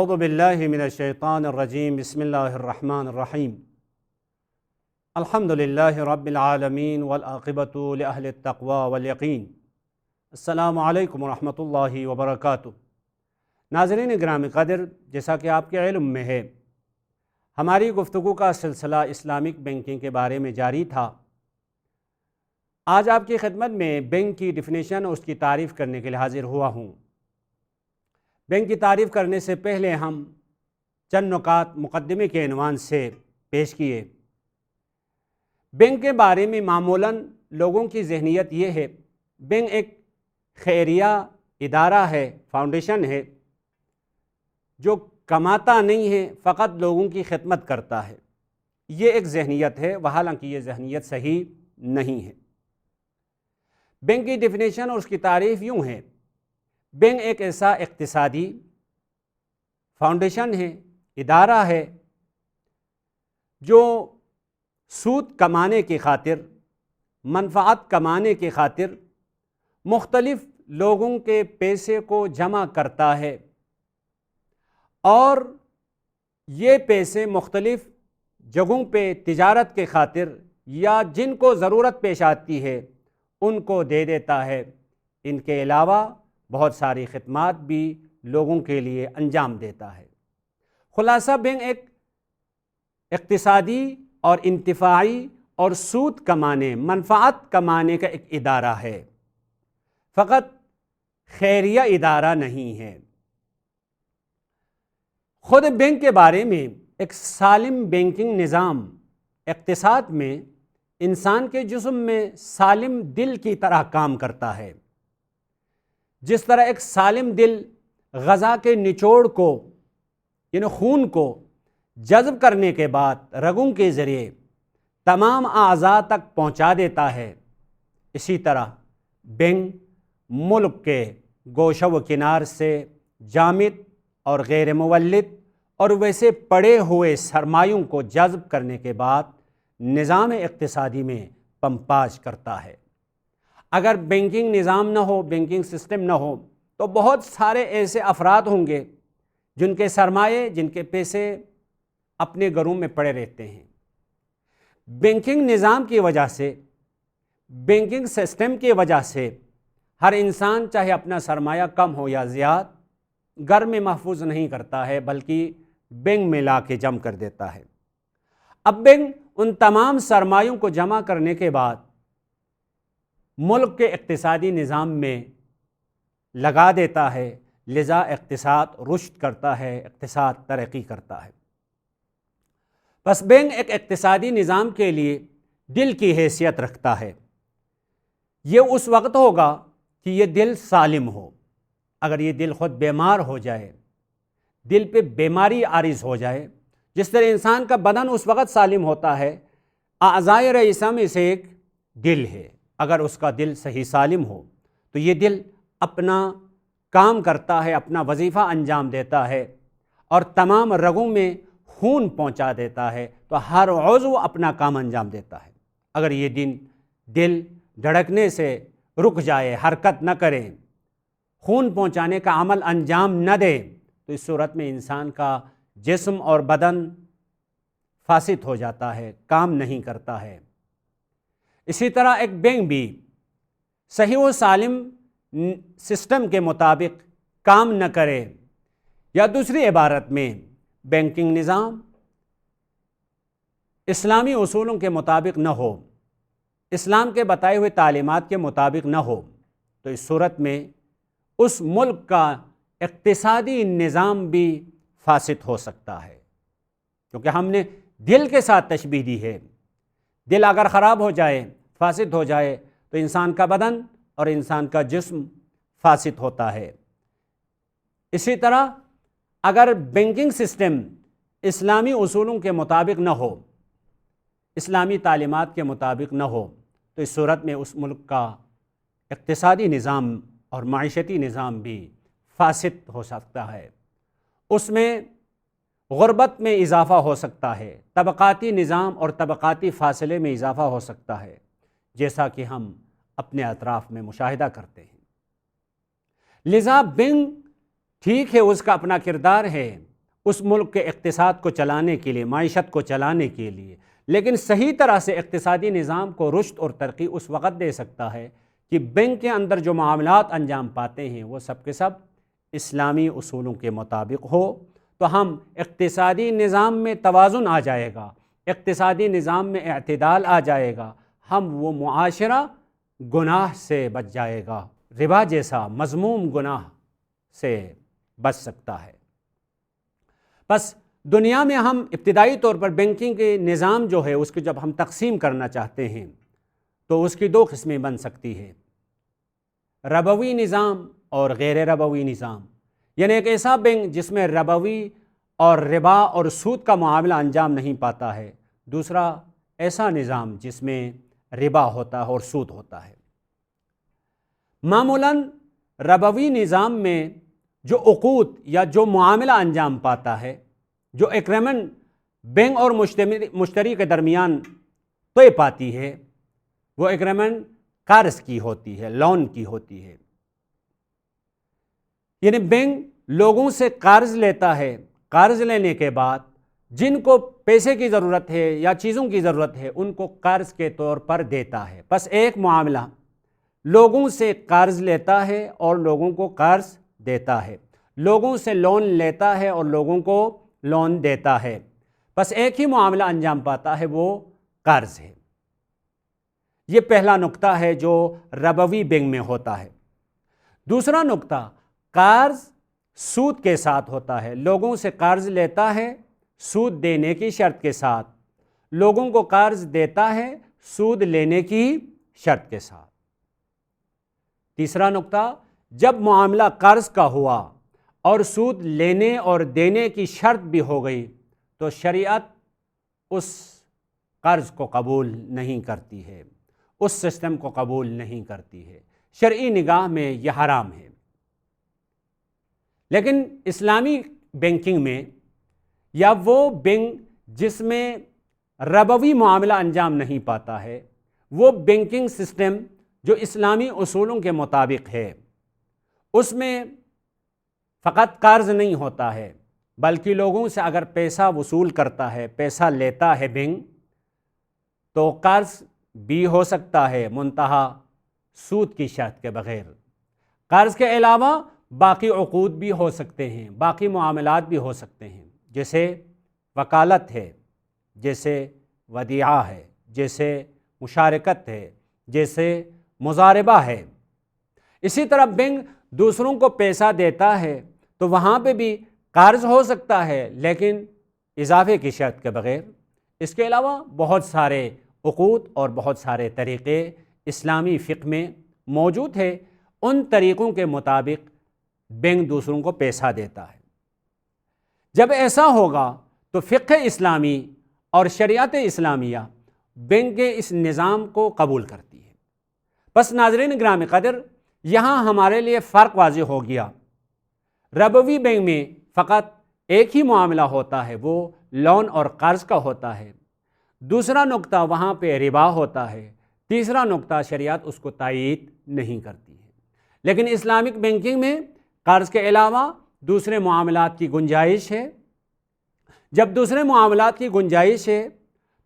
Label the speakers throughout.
Speaker 1: اعوذ باللہ من الشیطان الرجیم بسم اللہ الرحمن الرحیم الحمد للہ رب العالمین والعاقبۃ لأہل التقوی والیقین۔ السلام علیکم ورحمۃ اللہ وبرکاتہ۔ ناظرین گرامی قدر، جیسا کہ آپ کے علم میں ہے، ہماری گفتگو کا سلسلہ اسلامک بینکنگ کے بارے میں جاری تھا۔ آج آپ کی خدمت میں بینک کی ڈیفینیشن اور اس کی تعریف کرنے کے لیے حاضر ہوا ہوں۔ بینک کی تعریف کرنے سے پہلے ہم چند نکات مقدمے کے عنوان سے پیش کیے۔ بینک کے بارے میں معمولاً لوگوں کی ذہنیت یہ ہے، بینک ایک خیریہ ادارہ ہے، فاؤنڈیشن ہے، جو کماتا نہیں ہے، فقط لوگوں کی خدمت کرتا ہے۔ یہ ایک ذہنیت ہے، حالانکہ یہ ذہنیت صحیح نہیں ہے۔ بینک کی ڈیفینیشن اور اس کی تعریف یوں ہے: بینک ایک ایسا اقتصادی فاؤنڈیشن ہے، ادارہ ہے، جو سود کمانے کی خاطر، منفعت کمانے کی خاطر مختلف لوگوں کے پیسے کو جمع کرتا ہے، اور یہ پیسے مختلف جگہوں پہ تجارت کے خاطر یا جن کو ضرورت پیش آتی ہے ان کو دے دیتا ہے۔ ان کے علاوہ بہت ساری خدمات بھی لوگوں کے لیے انجام دیتا ہے۔ خلاصہ، بینک ایک اقتصادی اور انتفاعی اور سود کمانے، منفعت کمانے کا ایک ادارہ ہے، فقط خیریہ ادارہ نہیں ہے۔ خود بینک کے بارے میں ایک سالم بینکنگ نظام اقتصاد میں انسان کے جسم میں سالم دل کی طرح کام کرتا ہے۔ جس طرح ایک سالم دل غذا کے نچوڑ کو، یعنی خون کو جذب کرنے کے بعد رگوں کے ذریعے تمام اعضاء تک پہنچا دیتا ہے، اسی طرح بینک ملک کے گوشہ و کنار سے جامد اور غیر مولد اور ویسے پڑے ہوئے سرمایوں کو جذب کرنے کے بعد نظام اقتصادی میں پمپاج کرتا ہے۔ اگر بینکنگ نظام نہ ہو، بینکنگ سسٹم نہ ہو، تو بہت سارے ایسے افراد ہوں گے جن کے سرمایے، جن کے پیسے اپنے گھروں میں پڑے رہتے ہیں۔ بینکنگ نظام کی وجہ سے، بینکنگ سسٹم کی وجہ سے ہر انسان چاہے اپنا سرمایہ کم ہو یا زیادہ گھر میں محفوظ نہیں کرتا ہے، بلکہ بینک میں لا کے جمع کر دیتا ہے۔ اب بینک ان تمام سرمایوں کو جمع کرنے کے بعد ملک کے اقتصادی نظام میں لگا دیتا ہے، لذا اقتصاد رشد کرتا ہے، اقتصاد ترقی کرتا ہے۔ بس بینک ایک اقتصادی نظام کے لیے دل کی حیثیت رکھتا ہے۔ یہ اس وقت ہوگا کہ یہ دل سالم ہو۔ اگر یہ دل خود بیمار ہو جائے، دل پہ بیماری عارض ہو جائے، جس طرح انسان کا بدن اس وقت سالم ہوتا ہے، اعضائے رئیسہ میں سے ایک دل ہے، اگر اس کا دل صحیح سالم ہو تو یہ دل اپنا کام کرتا ہے، اپنا وظیفہ انجام دیتا ہے، اور تمام رگوں میں خون پہنچا دیتا ہے، تو ہر عضو اپنا کام انجام دیتا ہے۔ اگر یہ دل دھڑکنے سے رک جائے، حرکت نہ کرے، خون پہنچانے کا عمل انجام نہ دے، تو اس صورت میں انسان کا جسم اور بدن فاسد ہو جاتا ہے، کام نہیں کرتا ہے۔ اسی طرح ایک بینک بھی صحیح و سالم سسٹم کے مطابق کام نہ کرے، یا دوسری عبارت میں بینکنگ نظام اسلامی اصولوں کے مطابق نہ ہو، اسلام کے بتائے ہوئے تعلیمات کے مطابق نہ ہو، تو اس صورت میں اس ملک کا اقتصادی نظام بھی فاسد ہو سکتا ہے، کیونکہ ہم نے دل کے ساتھ تشبیہ دی ہے۔ دل اگر خراب ہو جائے، فاسد ہو جائے، تو انسان کا بدن اور انسان کا جسم فاسد ہوتا ہے۔ اسی طرح اگر بینکنگ سسٹم اسلامی اصولوں کے مطابق نہ ہو، اسلامی تعلیمات کے مطابق نہ ہو، تو اس صورت میں اس ملک کا اقتصادی نظام اور معیشتی نظام بھی فاسد ہو سکتا ہے۔ اس میں غربت میں اضافہ ہو سکتا ہے، طبقاتی نظام اور طبقاتی فاصلے میں اضافہ ہو سکتا ہے، جیسا کہ ہم اپنے اطراف میں مشاہدہ کرتے ہیں۔ لذا بینک ٹھیک ہے، اس کا اپنا کردار ہے، اس ملک کے اقتصاد کو چلانے کے لیے، معیشت کو چلانے کے لیے، لیکن صحیح طرح سے اقتصادی نظام کو رشد اور ترقی اس وقت دے سکتا ہے کہ بینک کے اندر جو معاملات انجام پاتے ہیں وہ سب کے سب اسلامی اصولوں کے مطابق ہو، تو ہم اقتصادی نظام میں توازن آ جائے گا، اقتصادی نظام میں اعتدال آ جائے گا، ہم وہ معاشرہ گناہ سے بچ جائے گا، ربا جیسا مذموم گناہ سے بچ سکتا ہے۔ بس دنیا میں ہم ابتدائی طور پر بینکنگ کے نظام جو ہے اس کی جب ہم تقسیم کرنا چاہتے ہیں تو اس کی دو قسمیں بن سکتی ہے، ربوی نظام اور غیر ربوی نظام، یعنی ایک ایسا بینک جس میں ربوی اور ربا اور سود کا معاملہ انجام نہیں پاتا ہے، دوسرا ایسا نظام جس میں ربا ہوتا ہے اور سود ہوتا ہے۔ معمولاً ربوی نظام میں جو عقود یا جو معاملہ انجام پاتا ہے، جو ایگریمنٹ بینک اور مشتری کے درمیان طے پاتی ہے، وہ ایگریمنٹ قرض کی ہوتی ہے، لون کی ہوتی ہے، یعنی بینک لوگوں سے قرض لیتا ہے، قرض لینے کے بعد جن کو پیسے کی ضرورت ہے یا چیزوں کی ضرورت ہے ان کو قرض کے طور پر دیتا ہے۔ بس ایک معاملہ، لوگوں سے قرض لیتا ہے اور لوگوں کو قرض دیتا ہے، لوگوں سے لون لیتا ہے اور لوگوں کو لون دیتا ہے، بس ایک ہی معاملہ انجام پاتا ہے، وہ قرض ہے۔ یہ پہلا نقطہ ہے جو ربوی بینک میں ہوتا ہے۔ دوسرا نقطہ، قرض سود کے ساتھ ہوتا ہے، لوگوں سے قرض لیتا ہے سود دینے کی شرط کے ساتھ، لوگوں کو قرض دیتا ہے سود لینے کی شرط کے ساتھ۔ تیسرا نقطہ، جب معاملہ قرض کا ہوا اور سود لینے اور دینے کی شرط بھی ہو گئی تو شریعت اس قرض کو قبول نہیں کرتی ہے، اس سسٹم کو قبول نہیں کرتی ہے، شرعی نگاہ میں یہ حرام ہے۔ لیکن اسلامی بینکنگ میں یا وہ بینک جس میں ربوی معاملہ انجام نہیں پاتا ہے، وہ بینکنگ سسٹم جو اسلامی اصولوں کے مطابق ہے، اس میں فقط قرض نہیں ہوتا ہے بلکہ لوگوں سے اگر پیسہ وصول کرتا ہے، پیسہ لیتا ہے بینک، تو قرض بھی ہو سکتا ہے منتہا سود کی شرط کے بغیر۔ قرض کے علاوہ باقی عقود بھی ہو سکتے ہیں، باقی معاملات بھی ہو سکتے ہیں، جیسے وکالت ہے، جیسے ودیعہ ہے، جیسے مشارکت ہے، جیسے مضاربہ ہے۔ اسی طرح بینک دوسروں کو پیسہ دیتا ہے تو وہاں پہ بھی قرض ہو سکتا ہے لیکن اضافے کی شرط کے بغیر۔ اس کے علاوہ بہت سارے عقود اور بہت سارے طریقے اسلامی فقہ میں موجود ہیں، ان طریقوں کے مطابق بینک دوسروں کو پیسہ دیتا ہے۔ جب ایسا ہوگا تو فقہ اسلامی اور شریعت اسلامیہ بینک کے اس نظام کو قبول کرتی ہے۔ بس ناظرین گرامی قدر، یہاں ہمارے لیے فرق واضح ہو گیا۔ ربوی بینک میں فقط ایک ہی معاملہ ہوتا ہے، وہ لون اور قرض کا ہوتا ہے۔ دوسرا نقطہ، وہاں پہ ربا ہوتا ہے۔ تیسرا نقطہ، شریعت اس کو تائید نہیں کرتی ہے۔ لیکن اسلامک بینکنگ میں قرض کے علاوہ دوسرے معاملات کی گنجائش ہے۔ جب دوسرے معاملات کی گنجائش ہے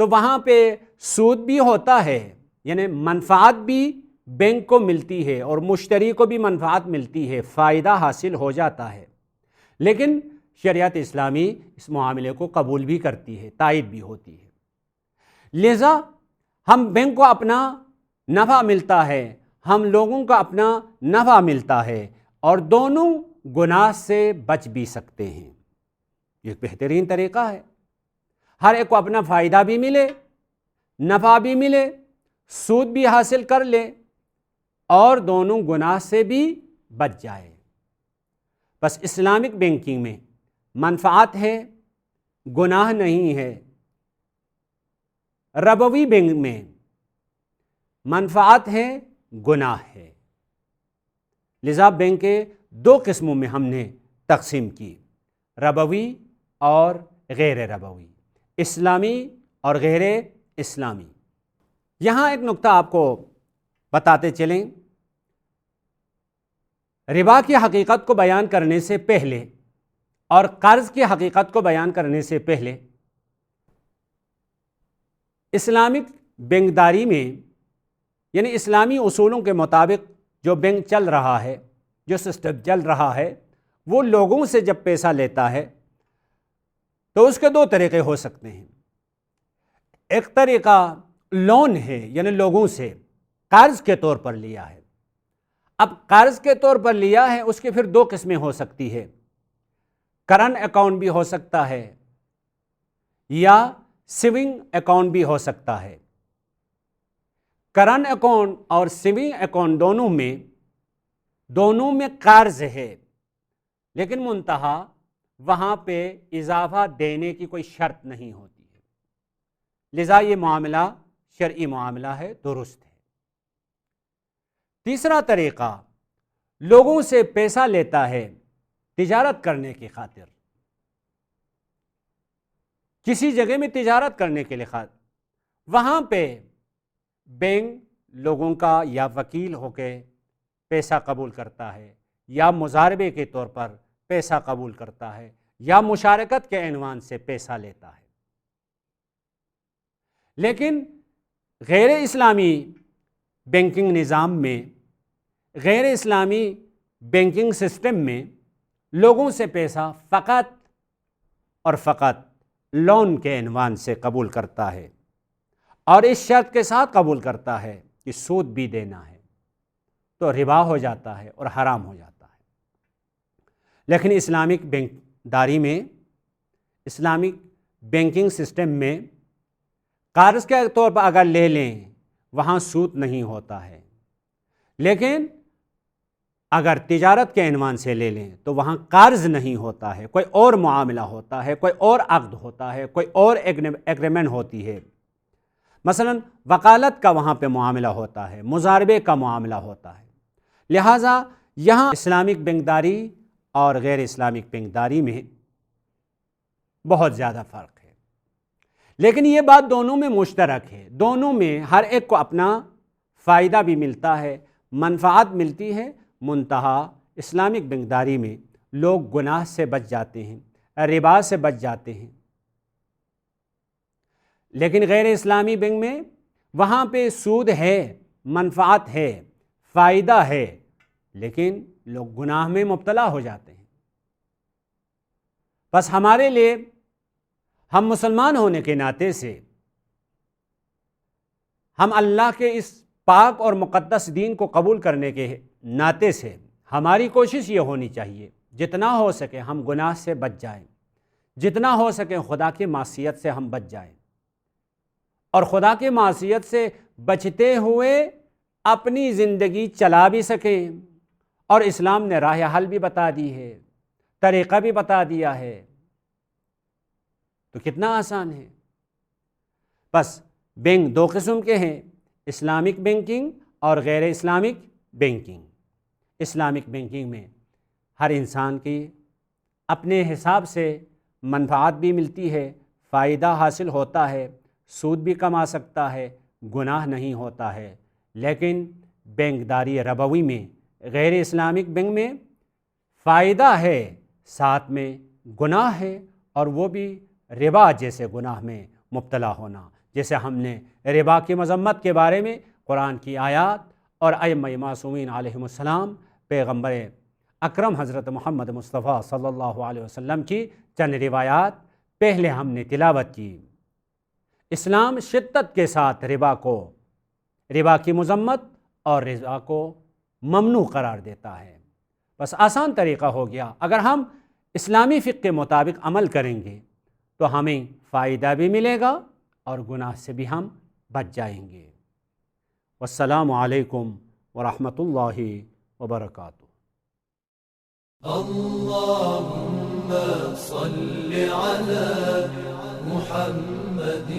Speaker 1: تو وہاں پہ سود بھی ہوتا ہے، یعنی منفعت بھی بینک کو ملتی ہے اور مشتری کو بھی منفعت ملتی ہے، فائدہ حاصل ہو جاتا ہے، لیکن شریعت اسلامی اس معاملے کو قبول بھی کرتی ہے، تائید بھی ہوتی ہے۔ لہذا ہم بینک کو اپنا نفع ملتا ہے، ہم لوگوں کا اپنا نفع ملتا ہے، اور دونوں گناہ سے بچ بھی سکتے ہیں۔ یہ بہترین طریقہ ہے، ہر ایک کو اپنا فائدہ بھی ملے، نفع بھی ملے، سود بھی حاصل کر لے اور دونوں گناہ سے بھی بچ جائے۔ بس اسلامک بینکنگ میں منفعت ہے، گناہ نہیں ہے۔ ربوی بینک میں منفعت ہے، گناہ ہے۔ لذا بینک کے دو قسموں میں ہم نے تقسیم کی، ربوی اور غیر ربوی، اسلامی اور غیر اسلامی۔ یہاں ایک نقطہ آپ کو بتاتے چلیں، ربا کی حقیقت کو بیان کرنے سے پہلے اور قرض کی حقیقت کو بیان کرنے سے پہلے اسلامک بینکداری میں یعنی اسلامی اصولوں کے مطابق جو بینک چل رہا ہے، جو سسٹم چل رہا ہے، وہ لوگوں سے جب پیسہ لیتا ہے تو اس کے دو طریقے ہو سکتے ہیں۔ ایک طریقہ لون ہے، یعنی لوگوں سے قرض کے طور پر لیا ہے۔ اب قرض کے طور پر لیا ہے، اس کی پھر دو قسمیں ہو سکتی ہے۔ کرنٹ اکاؤنٹ بھی ہو سکتا ہے یا سیونگ اکاؤنٹ بھی ہو سکتا ہے۔ کرنٹ اکاؤنٹ اور سیونگ اکاؤنٹ دونوں میں قرض ہے، لیکن منتہا وہاں پہ اضافہ دینے کی کوئی شرط نہیں ہوتی ہے، لذا یہ معاملہ شرعی معاملہ ہے، درست ہے۔ تیسرا طریقہ لوگوں سے پیسہ لیتا ہے تجارت کرنے کی خاطر، کسی جگہ میں تجارت کرنے کے لیے خاطر، وہاں پہ بینک لوگوں کا یا وکیل ہو کے پیسہ قبول کرتا ہے، یا مضاربے کے طور پر پیسہ قبول کرتا ہے، یا مشارکت کے عنوان سے پیسہ لیتا ہے۔ لیکن غیر اسلامی بینکنگ نظام میں، غیر اسلامی بینکنگ سسٹم میں لوگوں سے پیسہ فقط اور فقط لون کے عنوان سے قبول کرتا ہے، اور اس شرط کے ساتھ قبول کرتا ہے کہ سود بھی دینا ہے، تو ربا ہو جاتا ہے اور حرام ہو جاتا ہے۔ لیکن اسلامک بینکداری میں، اسلامک بینکنگ سسٹم میں قرض کے طور پر اگر لے لیں وہاں سود نہیں ہوتا ہے، لیکن اگر تجارت کے عنوان سے لے لیں تو وہاں قرض نہیں ہوتا ہے، کوئی اور معاملہ ہوتا ہے، کوئی اور عقد ہوتا ہے، کوئی اور ایگریمنٹ ہوتی ہے۔ مثلا وکالت کا وہاں پہ معاملہ ہوتا ہے، مضاربے کا معاملہ ہوتا ہے۔ لہٰذا یہاں اسلامک بینکداری اور غیر اسلامک بینکداری میں بہت زیادہ فرق ہے، لیکن یہ بات دونوں میں مشترک ہے، دونوں میں ہر ایک کو اپنا فائدہ بھی ملتا ہے، منفعت ملتی ہے۔ منتہا اسلامک بینکداری میں لوگ گناہ سے بچ جاتے ہیں، ربا سے بچ جاتے ہیں، لیکن غیر اسلامی بینک میں وہاں پہ سود ہے، منفعت ہے، فائدہ ہے، لیکن لوگ گناہ میں مبتلا ہو جاتے ہیں۔ بس ہمارے لیے، ہم مسلمان ہونے کے ناطے سے، ہم اللہ کے اس پاک اور مقدس دین کو قبول کرنے کے ناطے سے ہماری کوشش یہ ہونی چاہیے جتنا ہو سکے ہم گناہ سے بچ جائیں، جتنا ہو سکے خدا کی معصیت سے ہم بچ جائیں، اور خدا کی معصیت سے بچتے ہوئے اپنی زندگی چلا بھی سکیں۔ اور اسلام نے راہ حل بھی بتا دی ہے، طریقہ بھی بتا دیا ہے، تو کتنا آسان ہے۔ بس بینک دو قسم کے ہیں، اسلامک بینکنگ اور غیر اسلامک بینکنگ۔ اسلامک بینکنگ میں ہر انسان کی اپنے حساب سے منفعت بھی ملتی ہے، فائدہ حاصل ہوتا ہے، سود بھی کما سکتا ہے، گناہ نہیں ہوتا ہے۔ لیکن بینکداری ربوی میں، غیر اسلامک بینک میں فائدہ ہے، ساتھ میں گناہ ہے، اور وہ بھی ربا جیسے گناہ میں مبتلا ہونا، جیسے ہم نے ربا کی مذمت کے بارے میں قرآن کی آیات اور ائمہ معصومین علیہم السلام، پیغمبر اکرم حضرت محمد مصطفیٰ صلی اللہ علیہ وسلم کی چند روایات پہلے ہم نے تلاوت کی۔ اسلام شدت کے ساتھ ربا کی مذمت اور ربا کو ممنوع قرار دیتا ہے۔ بس آسان طریقہ ہو گیا، اگر ہم اسلامی فقہ کے مطابق عمل کریں گے تو ہمیں فائدہ بھی ملے گا اور گناہ سے بھی ہم بچ جائیں گے۔ والسلام علیکم ورحمۃ اللہ وبرکاتہ۔
Speaker 2: اللهم صل على محمد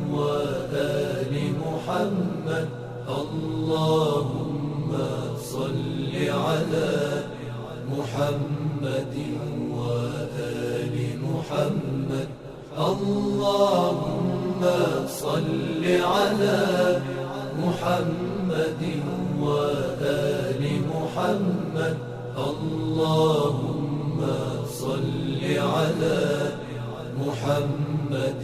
Speaker 2: وآل محمد اللهم صل على محمد وآل محمد اللهم صل على محمد وآل محمد اللهم صل على محمد